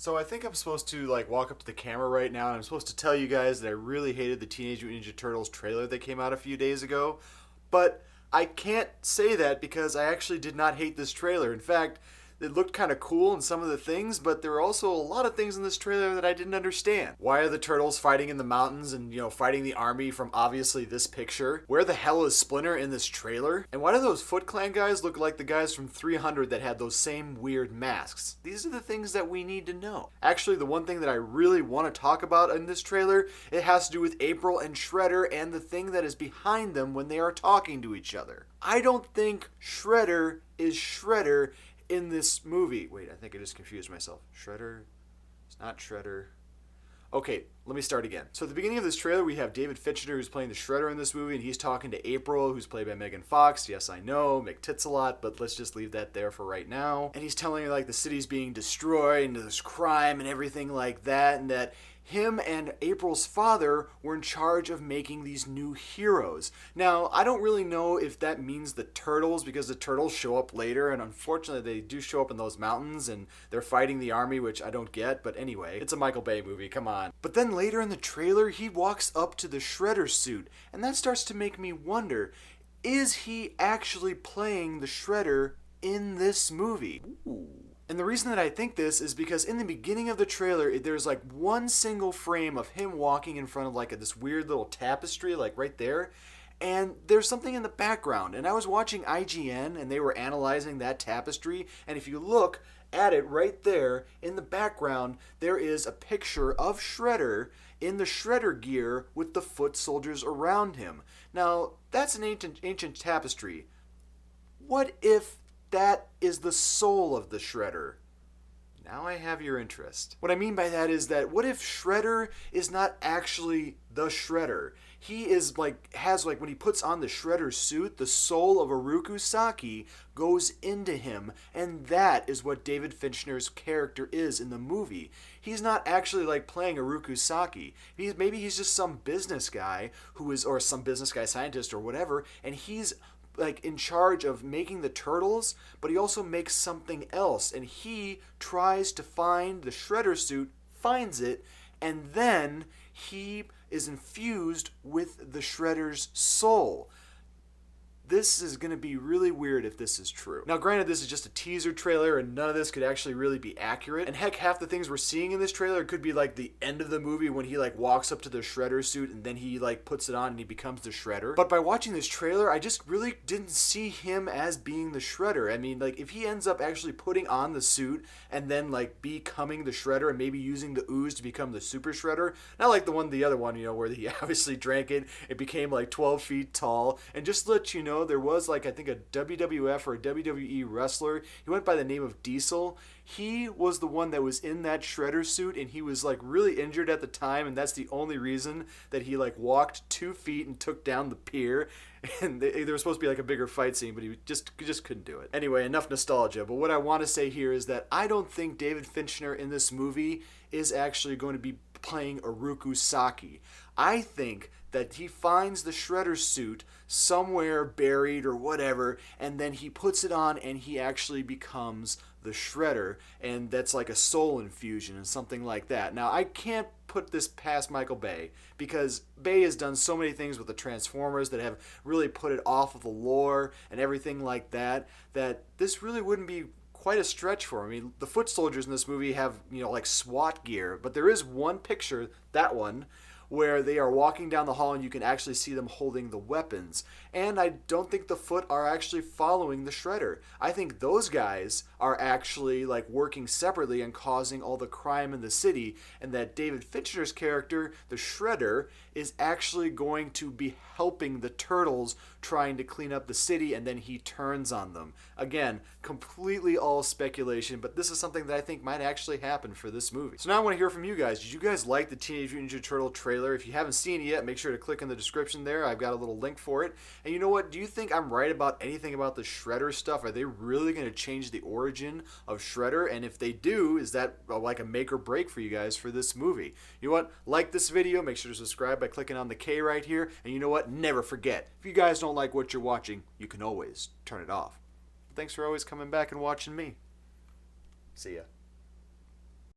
So I think I'm supposed to like walk up to the camera right now and I'm supposed to tell you guys that I really hated the Teenage Mutant Ninja Turtles trailer that came out a few days ago. But I can't say that because I actually did not hate this trailer. In fact, it looked kind of cool in some of the things, but there were also a lot of things in this trailer that I didn't understand. Why are the turtles fighting in the mountains and, fighting the army from obviously this picture? Where the hell is Splinter in this trailer? And why do those Foot Clan guys look like the guys from 300 that had those same weird masks? These are the things that we need to know. Actually, the one thing that I really want to talk about in this trailer, it has to do with April and Shredder and the thing that is behind them when they are talking to each other. I don't think Shredder is Shredder in this movie. Wait, I think I just confused myself. Shredder? It's not Shredder. Okay, let me start again. So at the beginning of this trailer, we have David Fincher, who's playing the Shredder in this movie, and he's talking to April, who's played by Megan Fox. Yes, I know, McTits-a-lot, but let's just leave that there for right now. And he's telling her, like, the city's being destroyed, and there's crime and everything like that, and that him and April's father were in charge of making these new heroes. Now, I don't really know if that means the turtles, because the turtles show up later, and unfortunately they do show up in those mountains, and they're fighting the army, which I don't get, but anyway, it's a Michael Bay movie, come on. But then later in the trailer, he walks up to the Shredder suit, and that starts to make me wonder, is he actually playing the Shredder in this movie? Ooh. And the reason that I think this is because in the beginning of the trailer, there's like one single frame of him walking in front of like this weird little tapestry, like right there. And there's something in the background. And I was watching IGN and they were analyzing that tapestry. And if you look at it right there in the background, there is a picture of Shredder in the Shredder gear with the foot soldiers around him. Now, that's an ancient tapestry. What if that is the soul of the Shredder? Now I have your interest. What I mean by that is that what if Shredder is not actually the Shredder? He is has when he puts on the Shredder suit, the soul of Oroku Saki goes into him, and that is what David Fincher's character is in the movie. He's not actually like playing Oroku Saki. Maybe he's just some business guy or some business guy scientist or whatever, and he's like in charge of making the turtles, but he also makes something else, and he tries to find the Shredder suit, finds it, and then he is infused with the Shredder's soul. This is going to be really weird if this is true. Now, granted, this is just a teaser trailer, and none of this could actually really be accurate. And heck, half the things we're seeing in this trailer could be like the end of the movie when he like walks up to the Shredder suit and then he like puts it on and he becomes the Shredder. But by watching this trailer, I just really didn't see him as being the Shredder. I mean, like if he ends up actually putting on the suit and then like becoming the Shredder and maybe using the ooze to become the Super Shredder, not like the other one, where he obviously drank it, it became like 12 feet tall, and just to let you know, there was like I think a WWF or a WWE wrestler. He went by the name of Diesel. He was the one that was in that Shredder suit, and he was like really injured at the time, and that's the only reason that he like walked 2 feet and took down the pier. And there was supposed to be like a bigger fight scene, but he just couldn't do it. Anyway, enough nostalgia. But what I want to say here is that I don't think David Fincher in this movie is actually going to be playing Oroku Saki. I think that he finds the Shredder suit somewhere buried or whatever, and then he puts it on and he actually becomes the Shredder, and that's like a soul infusion and something like that. Now, I can't put this past Michael Bay, because Bay has done so many things with the Transformers that have really put it off of the lore and everything like that, that this really wouldn't be quite a stretch for him. I mean, the foot soldiers in this movie have, like SWAT gear, but there is one picture, that one, where they are walking down the hall and you can actually see them holding the weapons. And I don't think the Foot are actually following the Shredder. I think those guys are actually like working separately and causing all the crime in the city, and that David Fincher's character, the Shredder, is actually going to be helping the Turtles trying to clean up the city, and then he turns on them. Again, completely all speculation, but this is something that I think might actually happen for this movie. So now I want to hear from you guys. Did you guys like the Teenage Mutant Ninja Turtle trailer? If you haven't seen it yet, make sure to click in the description there. I've got a little link for it. And you know what? Do you think I'm right about anything about the Shredder stuff? Are they really going to change the origin of Shredder? And if they do, is that like a make or break for you guys for this movie? You know what? Like this video. Make sure to subscribe by clicking on the K right here. And you know what? Never forget, if you guys don't like what you're watching, you can always turn it off. Thanks for always coming back and watching me. See ya.